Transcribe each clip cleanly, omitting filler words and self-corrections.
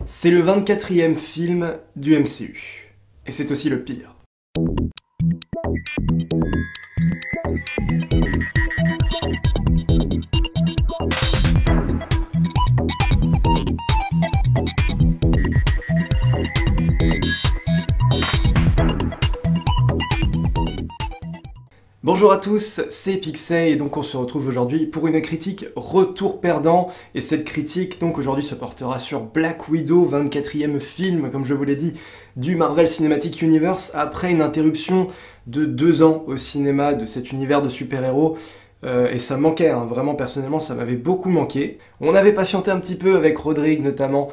C'est le 24e film du MCU. Et c'est aussi le pire. Bonjour à tous, c'est Pixel et donc on se retrouve aujourd'hui pour une critique retour perdant. Et cette critique donc aujourd'hui se portera sur Black Widow, 24e film comme je vous l'ai dit du Marvel Cinematic Universe après une interruption de 2 ans au cinéma de cet univers de super-héros. Et ça manquait, hein. Vraiment personnellement ça m'avait beaucoup manqué. On avait patienté un petit peu avec Rodrigue notamment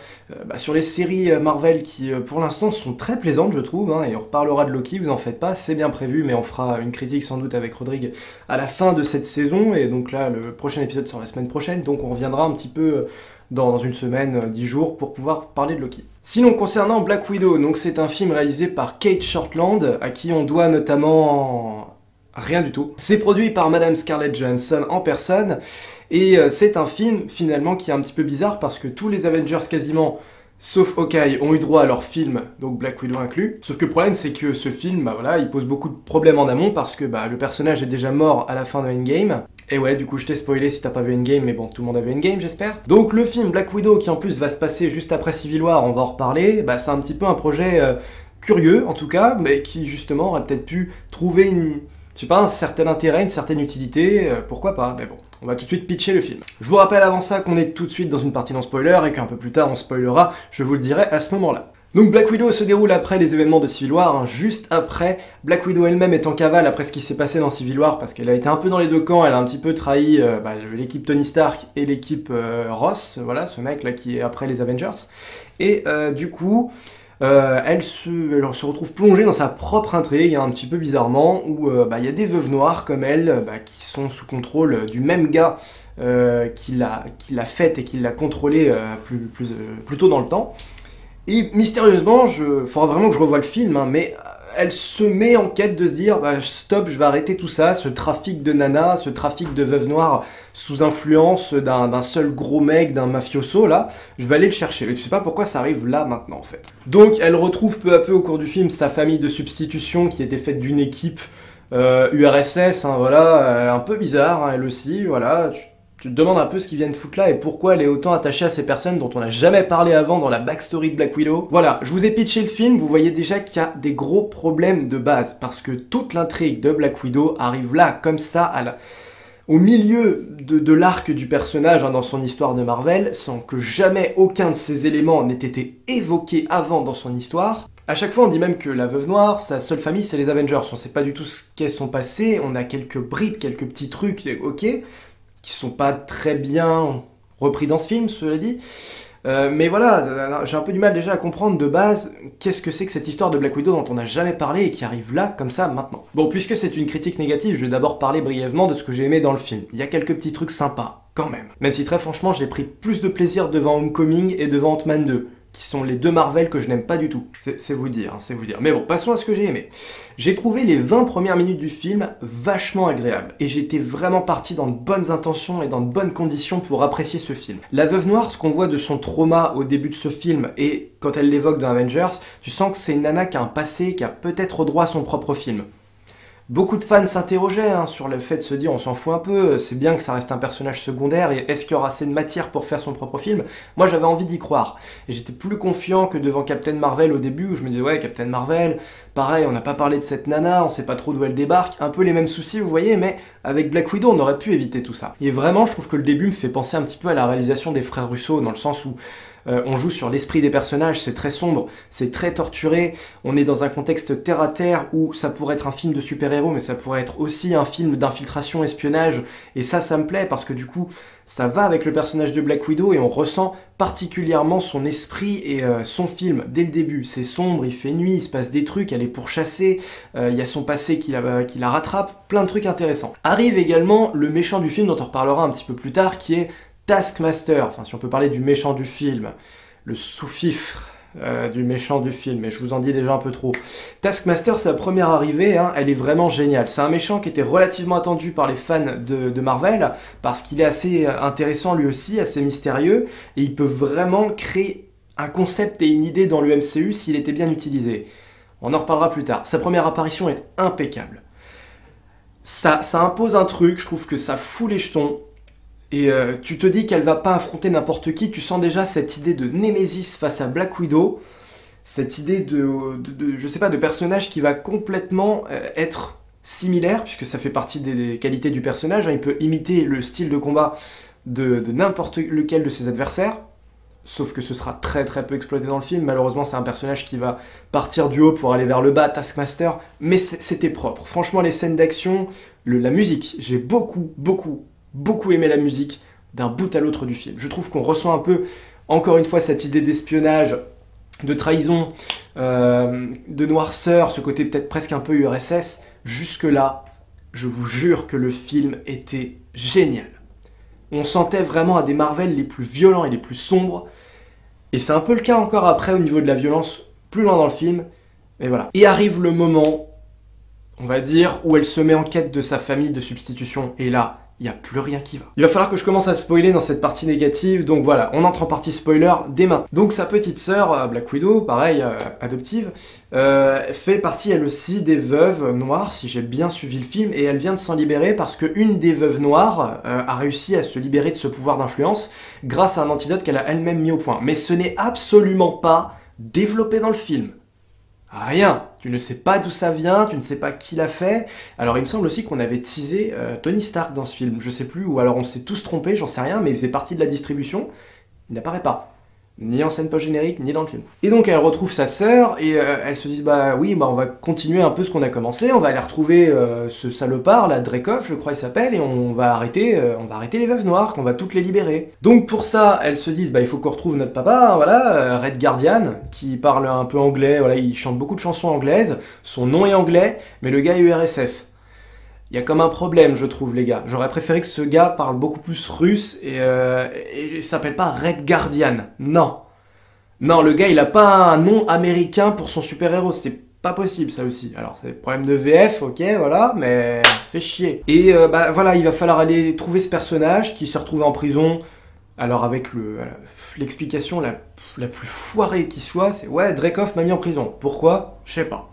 sur les séries Marvel qui pour l'instant sont très plaisantes je trouve, hein, et on reparlera de Loki, vous en faites pas, c'est bien prévu, mais on fera une critique sans doute avec Rodrigue à la fin de cette saison, et donc là le prochain épisode sera la semaine prochaine, donc on reviendra un petit peu dans une semaine, 10 jours, pour pouvoir parler de Loki. Sinon, concernant Black Widow, donc c'est un film réalisé par Kate Shortland, à qui on doit notamment rien du tout. C'est produit par Madame Scarlett Johansson en personne, et c'est un film finalement qui est un petit peu bizarre parce que tous les Avengers quasiment, sauf Hawkeye, ont eu droit à leur film, donc Black Widow inclus. Sauf que le problème c'est que ce film, il pose beaucoup de problèmes en amont parce que le personnage est déjà mort à la fin de Endgame. Et ouais, du coup je t'ai spoilé si t'as pas vu Endgame, mais bon, tout le monde a vu Endgame j'espère. Donc le film Black Widow, qui en plus va se passer juste après Civil War, on va en reparler, c'est un petit peu un projet curieux en tout cas, mais qui justement aurait peut-être pu trouver un certain intérêt, une certaine utilité, pourquoi pas, mais bon. On va tout de suite pitcher le film. Je vous rappelle avant ça qu'on est tout de suite dans une partie non spoiler et qu'un peu plus tard on spoilera, je vous le dirai à ce moment-là. Donc Black Widow se déroule après les événements de Civil War, hein, juste après. Black Widow elle-même est en cavale après ce qui s'est passé dans Civil War parce qu'elle a été un peu dans les deux camps, elle a un petit peu trahi l'équipe Tony Stark et l'équipe Ross, voilà, ce mec là qui est après les Avengers. Et du coup... elle se retrouve plongée dans sa propre intrigue, un petit peu bizarrement, où y a des veuves noires comme elle, qui sont sous contrôle du même gars qui l'a faite et qui l'a contrôlée plus tôt dans le temps. Et mystérieusement, faudra vraiment que je revoie le film, hein, mais elle se met en quête de se dire stop, je vais arrêter tout ça, ce trafic de nanas, ce trafic de veuves noires sous influence d'un seul gros mec, d'un mafioso là, je vais aller le chercher. Mais tu sais pas pourquoi ça arrive là maintenant en fait. Donc elle retrouve peu à peu au cours du film sa famille de substitution qui était faite d'une équipe URSS, hein, voilà, un peu bizarre, hein, elle aussi, voilà. Tu te demandes un peu ce qu'ils viennent foutre là et pourquoi elle est autant attachée à ces personnes dont on n'a jamais parlé avant dans la backstory de Black Widow. Voilà, je vous ai pitché le film, vous voyez déjà qu'il y a des gros problèmes de base, parce que toute l'intrigue de Black Widow arrive là, comme ça, au milieu de l'arc du personnage, hein, dans son histoire de Marvel, sans que jamais aucun de ces éléments n'ait été évoqué avant dans son histoire. À chaque fois, on dit même que la veuve noire, sa seule famille, c'est les Avengers. On sait pas du tout ce qu'est son passé, on a quelques bribes, quelques petits trucs, ok, qui sont pas très bien repris dans ce film, cela dit. Mais voilà, j'ai un peu du mal déjà à comprendre de base qu'est-ce que c'est que cette histoire de Black Widow dont on n'a jamais parlé et qui arrive là, comme ça, maintenant. Bon, puisque c'est une critique négative, je vais d'abord parler brièvement de ce que j'ai aimé dans le film. Il y a quelques petits trucs sympas, quand même. Même si très franchement, j'ai pris plus de plaisir devant Homecoming et devant Ant-Man 2. Qui sont les deux Marvel que je n'aime pas du tout. C'est vous dire, hein, c'est vous dire. Mais bon, passons à ce que j'ai aimé. J'ai trouvé les 20 premières minutes du film vachement agréables, et j'étais vraiment parti dans de bonnes intentions et dans de bonnes conditions pour apprécier ce film. La veuve noire, ce qu'on voit de son trauma au début de ce film, et quand elle l'évoque dans Avengers, tu sens que c'est une nana qui a un passé, qui a peut-être droit à son propre film. Beaucoup de fans s'interrogeaient sur le fait de se dire on s'en fout un peu, c'est bien que ça reste un personnage secondaire et est-ce qu'il y aura assez de matière pour faire son propre film? Moi j'avais envie d'y croire et j'étais plus confiant que devant Captain Marvel au début où je me disais ouais Captain Marvel, pareil on n'a pas parlé de cette nana, on sait pas trop d'où elle débarque, un peu les mêmes soucis vous voyez, mais avec Black Widow on aurait pu éviter tout ça. Et vraiment je trouve que le début me fait penser un petit peu à la réalisation des frères Russo dans le sens où on joue sur l'esprit des personnages, c'est très sombre, c'est très torturé, on est dans un contexte terre à terre où ça pourrait être un film de super-héros mais ça pourrait être aussi un film d'infiltration, espionnage, et ça me plaît parce que du coup ça va avec le personnage de Black Widow et on ressent particulièrement son esprit et son film dès le début. C'est sombre, il fait nuit, il se passe des trucs, elle est pourchassée, il y a son passé qui la rattrape, plein de trucs intéressants. Arrive également le méchant du film dont on reparlera un petit peu plus tard qui est Taskmaster, enfin si on peut parler du méchant du film, le sous-fifre du méchant du film, mais je vous en dis déjà un peu trop. Taskmaster, sa première arrivée, hein, elle est vraiment géniale. C'est un méchant qui était relativement attendu par les fans de Marvel, parce qu'il est assez intéressant lui aussi, assez mystérieux, et il peut vraiment créer un concept et une idée dans le MCU s'il était bien utilisé. On en reparlera plus tard. Sa première apparition est impeccable. Ça impose un truc, je trouve que ça fout les jetons. Et tu te dis qu'elle va pas affronter n'importe qui, tu sens déjà cette idée de Némésis face à Black Widow, cette idée je sais pas, de personnage qui va complètement être similaire, puisque ça fait partie des qualités du personnage, hein. Il peut imiter le style de combat de n'importe lequel de ses adversaires, sauf que ce sera très très peu exploité dans le film. Malheureusement, c'est un personnage qui va partir du haut pour aller vers le bas, Taskmaster, mais c'était propre. Franchement, les scènes d'action, la musique, j'ai beaucoup aimé la musique d'un bout à l'autre du film. Je trouve qu'on ressent un peu, encore une fois, cette idée d'espionnage, de trahison, de noirceur, ce côté peut-être presque un peu URSS. Jusque-là, je vous jure que le film était génial. On sentait vraiment un des Marvel les plus violents et les plus sombres. Et c'est un peu le cas encore après au niveau de la violence, plus loin dans le film. Et voilà. Et arrive le moment, on va dire, où elle se met en quête de sa famille de substitution. Et là, il n'y a plus rien qui va. Il va falloir que je commence à spoiler dans cette partie négative, donc voilà, on entre en partie spoiler dès maintenant. Donc sa petite sœur, Black Widow, pareil, adoptive, fait partie elle aussi des veuves noires, si j'ai bien suivi le film, et elle vient de s'en libérer parce qu'une des veuves noires a réussi à se libérer de ce pouvoir d'influence grâce à un antidote qu'elle a elle-même mis au point. Mais ce n'est absolument pas développé dans le film. Rien. Tu ne sais pas d'où ça vient, tu ne sais pas qui l'a fait. Alors il me semble aussi qu'on avait teasé Tony Stark dans ce film, je sais plus, ou alors on s'est tous trompés, j'en sais rien, mais il faisait partie de la distribution. Il n'apparaît pas. Ni en scène post-générique, ni dans le film. Et donc elle retrouve sa sœur, et elles se disent, bah oui, bah on va continuer un peu ce qu'on a commencé, on va aller retrouver ce salopard, là, Dreykov, je crois il s'appelle, et on va arrêter les veuves noires, qu'on va toutes les libérer. Donc pour ça, elles se disent, bah il faut qu'on retrouve notre papa, hein, voilà, Red Guardian, qui parle un peu anglais, voilà, il chante beaucoup de chansons anglaises, son nom est anglais, mais le gars est URSS. Il y a comme un problème, je trouve, les gars. J'aurais préféré que ce gars parle beaucoup plus russe et il s'appelle pas Red Guardian. Non. Non, le gars, il a pas un nom américain pour son super-héros. C'était pas possible, ça aussi. Alors, c'est le problème de VF, ok, voilà, mais fait chier. Et bah voilà, il va falloir aller trouver ce personnage qui s'est retrouvé en prison. Alors, avec l'explication la plus foirée qui soit, c'est « Ouais, Dreykov m'a mis en prison. » Pourquoi? Je sais pas.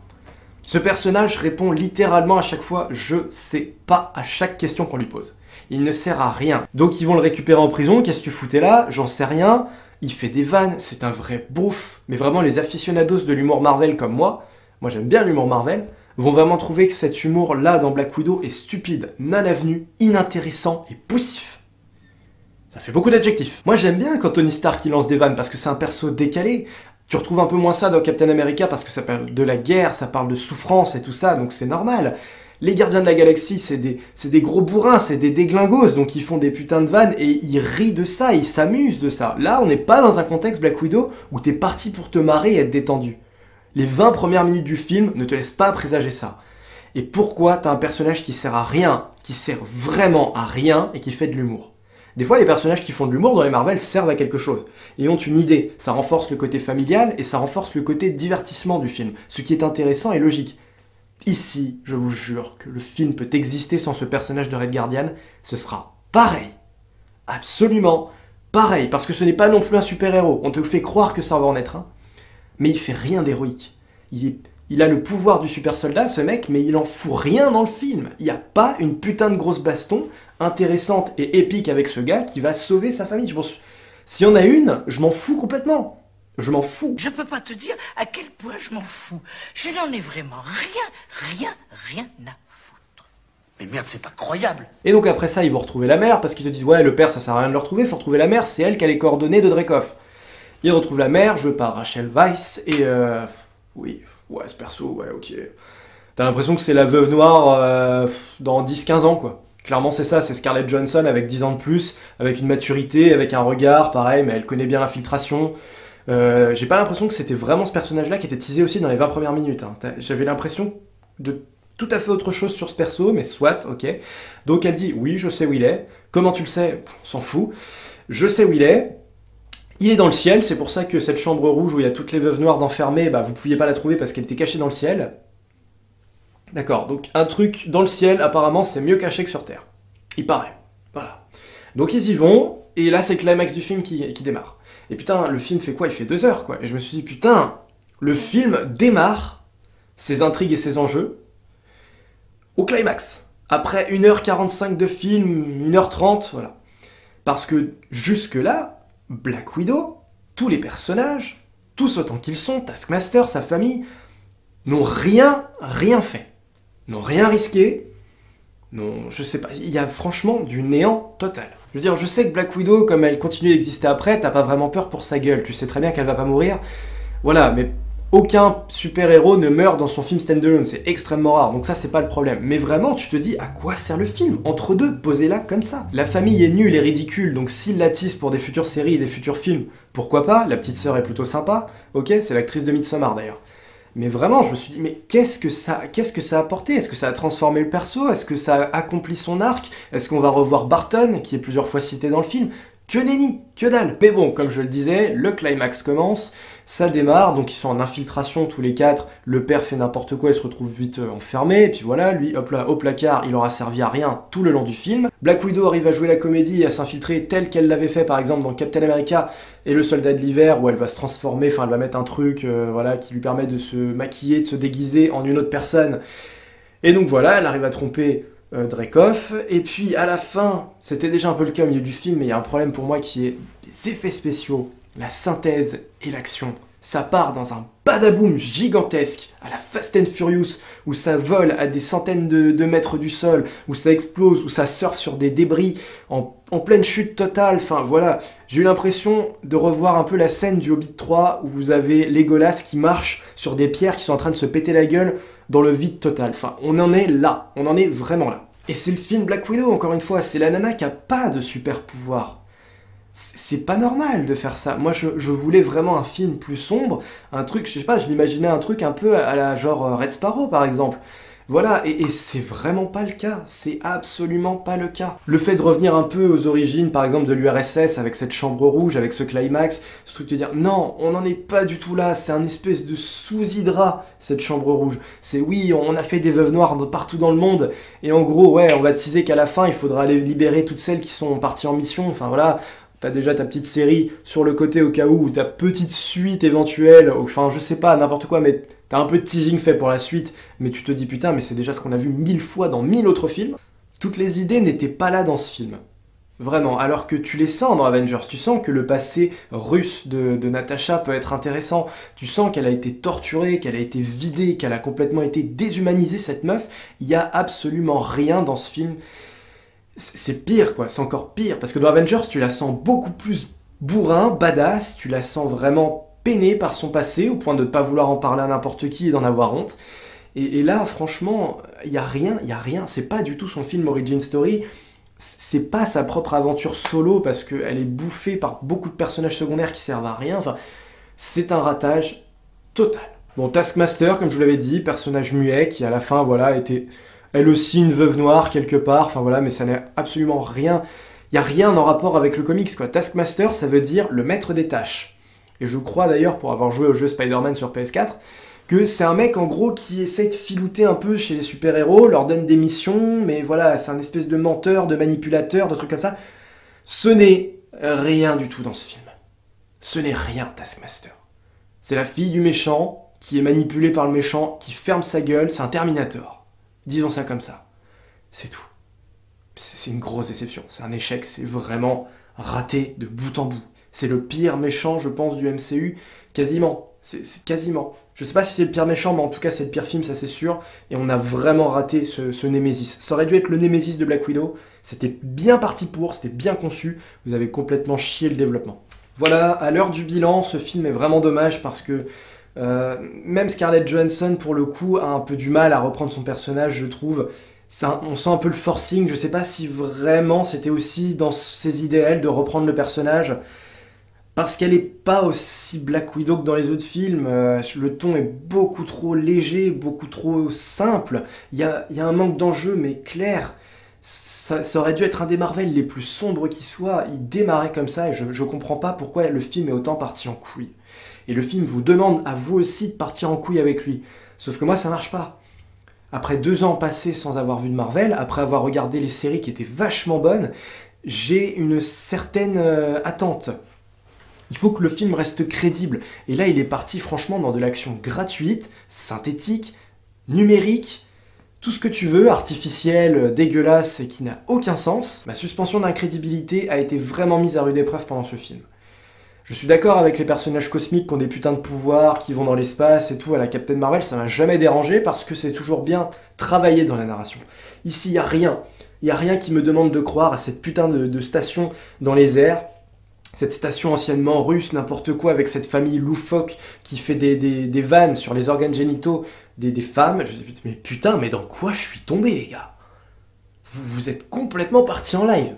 Ce personnage répond littéralement à chaque fois « je sais pas » à chaque question qu'on lui pose. Il ne sert à rien. Donc ils vont le récupérer en prison, qu'est-ce que tu foutais là? J'en sais rien. Il fait des vannes, c'est un vrai beauf. Mais vraiment les aficionados de l'humour Marvel comme moi j'aime bien l'humour Marvel, vont vraiment trouver que cet humour-là dans Black Widow est stupide, non avenu, inintéressant et poussif. Ça fait beaucoup d'adjectifs. Moi j'aime bien quand Tony Stark il lance des vannes parce que c'est un perso décalé. Tu retrouves un peu moins ça dans Captain America parce que ça parle de la guerre, ça parle de souffrance et tout ça, donc c'est normal. Les Gardiens de la Galaxie, c'est des gros bourrins, c'est des déglingos, donc ils font des putains de vannes et ils rient de ça, ils s'amusent de ça. Là, on n'est pas dans un contexte Black Widow où t'es parti pour te marrer et être détendu. Les 20 premières minutes du film ne te laissent pas présager ça. Et pourquoi t'as un personnage qui sert à rien, qui sert vraiment à rien et qui fait de l'humour? Des fois, les personnages qui font de l'humour dans les Marvel servent à quelque chose et ont une idée. Ça renforce le côté familial et ça renforce le côté divertissement du film, ce qui est intéressant et logique. Ici, je vous jure que le film peut exister sans ce personnage de Red Guardian, ce sera pareil. Absolument pareil, parce que ce n'est pas non plus un super-héros. On te fait croire que ça va en être un, mais il fait rien d'héroïque. Il a le pouvoir du super-soldat, ce mec, mais il en fout rien dans le film. Il n'y a pas une putain de grosse baston intéressante et épique avec ce gars qui va sauver sa famille. S'il y en a une, je m'en fous complètement. Je m'en fous. Je peux pas te dire à quel point je m'en fous. Je n'en ai vraiment rien à foutre. Mais merde, c'est pas croyable. Et donc après ça, ils vont retrouver la mère, parce qu'ils te disent « Ouais, le père, ça sert à rien de le retrouver, faut retrouver la mère, c'est elle qui a les coordonnées de Dreykov. » Ils retrouvent la mère, jouée par Rachel Weisz, et oui, ouais, ce perso, ouais, ok. T'as l'impression que c'est la veuve noire dans 10-15 ans, quoi. Clairement, c'est ça, c'est Scarlett Johansson avec 10 ans de plus, avec une maturité, avec un regard, pareil, mais elle connaît bien l'infiltration. J'ai pas l'impression que c'était vraiment ce personnage-là qui était teasé aussi dans les 20 premières minutes. Hein. J'avais l'impression de tout à fait autre chose sur ce perso, mais soit, ok. Donc elle dit, oui, je sais où il est. Comment tu le sais? On s'en fout. Je sais où il est. Il est dans le ciel, c'est pour ça que cette chambre rouge où il y a toutes les veuves noires d'enfermées, bah vous pouviez pas la trouver parce qu'elle était cachée dans le ciel. D'accord, donc un truc dans le ciel, apparemment, c'est mieux caché que sur Terre. Il paraît. Voilà. Donc ils y vont, et là c'est le climax du film qui démarre. Et putain, le film fait quoi? Il fait 2 heures, quoi. Et je me suis dit, putain, le film démarre ses intrigues et ses enjeux au climax. Après 1h45 de film, 1h30, voilà. Parce que jusque-là, Black Widow, tous les personnages, tous autant qu'ils sont, Taskmaster, sa famille, n'ont rien fait. N'ont rien risqué. Non, je sais pas, il y a franchement du néant total. Je veux dire, je sais que Black Widow, comme elle continue d'exister après, t'as pas vraiment peur pour sa gueule, tu sais très bien qu'elle va pas mourir. Voilà, mais aucun super-héros ne meurt dans son film standalone, c'est extrêmement rare, donc ça c'est pas le problème. Mais vraiment, tu te dis, à quoi sert le film? Entre deux, posez-la comme ça. La famille est nulle et ridicule, donc s'ils l'attissent pour des futures séries et des futurs films, pourquoi pas? La petite sœur est plutôt sympa, ok, c'est l'actrice de Midsommar d'ailleurs. Mais vraiment, je me suis dit, mais qu'est-ce que ça a apporté? Est-ce que ça a transformé le perso? Est-ce que ça a accompli son arc? Est-ce qu'on va revoir Barton, qui est plusieurs fois cité dans le film? Que nenni, que dalle. Mais bon, comme je le disais, le climax commence, ça démarre, donc ils sont en infiltration tous les 4, le père fait n'importe quoi, il se retrouve vite enfermé, et puis voilà, lui, hop là, au placard, il aura servi à rien tout le long du film. Black Widow arrive à jouer la comédie et à s'infiltrer telle qu'elle l'avait fait par exemple dans Captain America et le Soldat de l'hiver, où elle va se transformer, enfin elle va mettre un truc voilà, qui lui permet de se maquiller, de se déguiser en une autre personne. Et donc voilà, elle arrive à tromper Dreykov, et puis à la fin, c'était déjà un peu le cas au milieu du film, mais il y a un problème pour moi qui est les effets spéciaux, la synthèse et l'action. Ça part dans un badaboom gigantesque, à la Fast and Furious, où ça vole à des centaines de mètres du sol, où ça explose, où ça surfe sur des débris, en pleine chute totale, enfin voilà. J'ai eu l'impression de revoir un peu la scène du Hobbit 3, où vous avez Legolas qui marche sur des pierres qui sont en train de se péter la gueule dans le vide total. Enfin, on en est là, on en est vraiment là. Et c'est le film Black Widow, encore une fois, c'est la nana qui a pas de super pouvoir. C'est pas normal de faire ça. Moi, je voulais vraiment un film plus sombre, un truc, je sais pas, je m'imaginais un truc un peu à la genre Red Sparrow, par exemple. Voilà, et c'est vraiment pas le cas, c'est absolument pas le cas. Le fait de revenir un peu aux origines, par exemple, de l'URSS, avec cette chambre rouge, avec ce climax, ce truc de dire, non, on n'en est pas du tout là, c'est un espèce de sous-hydra, cette chambre rouge. C'est oui, on a fait des veuves noires partout dans le monde, et en gros, ouais, on va teaser qu'à la fin, il faudra aller libérer toutes celles qui sont parties en mission, enfin voilà. T'as déjà ta petite série sur le côté au cas où, ou ta petite suite éventuelle, enfin je sais pas, n'importe quoi, mais t'as un peu de teasing fait pour la suite, mais tu te dis putain, mais c'est déjà ce qu'on a vu 1000 fois dans 1000 autres films. Toutes les idées n'étaient pas là dans ce film. Vraiment, alors que tu les sens dans Avengers, tu sens que le passé russe de Natasha peut être intéressant, tu sens qu'elle a été torturée, qu'elle a été vidée, qu'elle a complètement été déshumanisée cette meuf, il y a absolument rien dans ce film. C'est pire, quoi, c'est encore pire, parce que dans Avengers, tu la sens beaucoup plus bourrin, badass, tu la sens vraiment peinée par son passé, au point de ne pas vouloir en parler à n'importe qui et d'en avoir honte. Et là, franchement, il y a rien, c'est pas du tout son film Origin Story, c'est pas sa propre aventure solo, parce qu'elle est bouffée par beaucoup de personnages secondaires qui servent à rien, enfin, c'est un ratage total. Bon, Taskmaster, comme je vous l'avais dit, personnage muet, qui à la fin, voilà, était... Elle aussi une veuve noire quelque part, enfin voilà, mais ça n'a absolument rien, il n'y a rien en rapport avec le comics quoi. Taskmaster, ça veut dire le maître des tâches. Et je crois d'ailleurs, pour avoir joué au jeu Spider-Man sur PS4, que c'est un mec en gros qui essaie de filouter un peu chez les super-héros, leur donne des missions, mais voilà, c'est un espèce de menteur, de manipulateur, de trucs comme ça. Ce n'est rien du tout dans ce film. Ce n'est rien, Taskmaster. C'est la fille du méchant, qui est manipulée par le méchant, qui ferme sa gueule, c'est un Terminator. Disons ça comme ça. C'est tout. C'est une grosse déception. C'est un échec. C'est vraiment raté de bout en bout. C'est le pire méchant, je pense, du MCU. Quasiment. C'est quasiment. Je sais pas si c'est le pire méchant, mais en tout cas, c'est le pire film, ça c'est sûr. Et on a vraiment raté ce Némésis. Ça aurait dû être le Némésis de Black Widow. C'était bien parti pour, c'était bien conçu. Vous avez complètement chié le développement. Voilà, à l'heure du bilan, ce film est vraiment dommage parce que même Scarlett Johansson, pour le coup, a un peu du mal à reprendre son personnage, je trouve. On sent un peu le forcing, je sais pas si vraiment c'était aussi dans ses idéaux de reprendre le personnage, parce qu'elle est pas aussi Black Widow que dans les autres films. Le ton est beaucoup trop léger, beaucoup trop simple. Il y a un manque d'enjeu, mais clair. Ça aurait dû être un des Marvel les plus sombres qui soit. Il démarrait comme ça, et je comprends pas pourquoi le film est autant parti en couille. Et le film vous demande à vous aussi de partir en couille avec lui. Sauf que moi, ça marche pas. Après 2 ans passés sans avoir vu de Marvel, après avoir regardé les séries qui étaient vachement bonnes, j'ai une certaine attente. Il faut que le film reste crédible. Et là, il est parti franchement dans de l'action gratuite, synthétique, numérique, tout ce que tu veux, artificiel, dégueulasse et qui n'a aucun sens. Ma suspension d'incrédibilité a été vraiment mise à rude épreuve pendant ce film. Je suis d'accord avec les personnages cosmiques qui ont des putains de pouvoirs, qui vont dans l'espace et tout, à la Captain Marvel, ça m'a jamais dérangé parce que c'est toujours bien travaillé dans la narration. Ici, il y a rien. Il y a rien qui me demande de croire à cette putain de station dans les airs. Cette station anciennement russe, n'importe quoi, avec cette famille loufoque qui fait des vannes sur les organes génitaux des femmes. Je me dis, mais putain, mais dans quoi je suis tombé, les gars? Vous êtes complètement partis en live.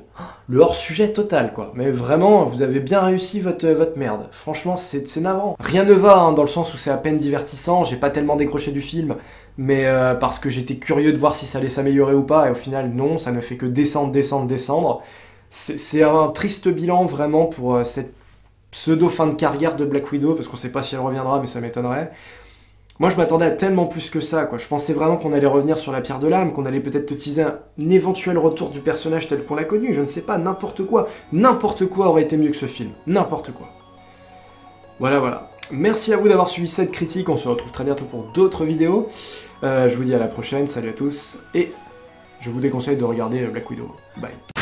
Le hors-sujet total, quoi. Mais vraiment, vous avez bien réussi votre merde. Franchement, c'est navrant. Rien ne va, hein, dans le sens où c'est à peine divertissant. J'ai pas tellement décroché du film, mais parce que j'étais curieux de voir si ça allait s'améliorer ou pas. Et au final, non, ça ne fait que descendre, descendre, descendre. C'est un triste bilan, vraiment, pour cette pseudo-fin de carrière de Black Widow, parce qu'on sait pas si elle reviendra, mais ça m'étonnerait. Moi, je m'attendais à tellement plus que ça, quoi. Je pensais vraiment qu'on allait revenir sur la pierre de l'âme, qu'on allait peut-être te teaser un éventuel retour du personnage tel qu'on l'a connu, je ne sais pas, n'importe quoi. N'importe quoi aurait été mieux que ce film. N'importe quoi. Voilà. Merci à vous d'avoir suivi cette critique, on se retrouve très bientôt pour d'autres vidéos. Je vous dis à la prochaine, salut à tous, et je vous déconseille de regarder Black Widow. Bye.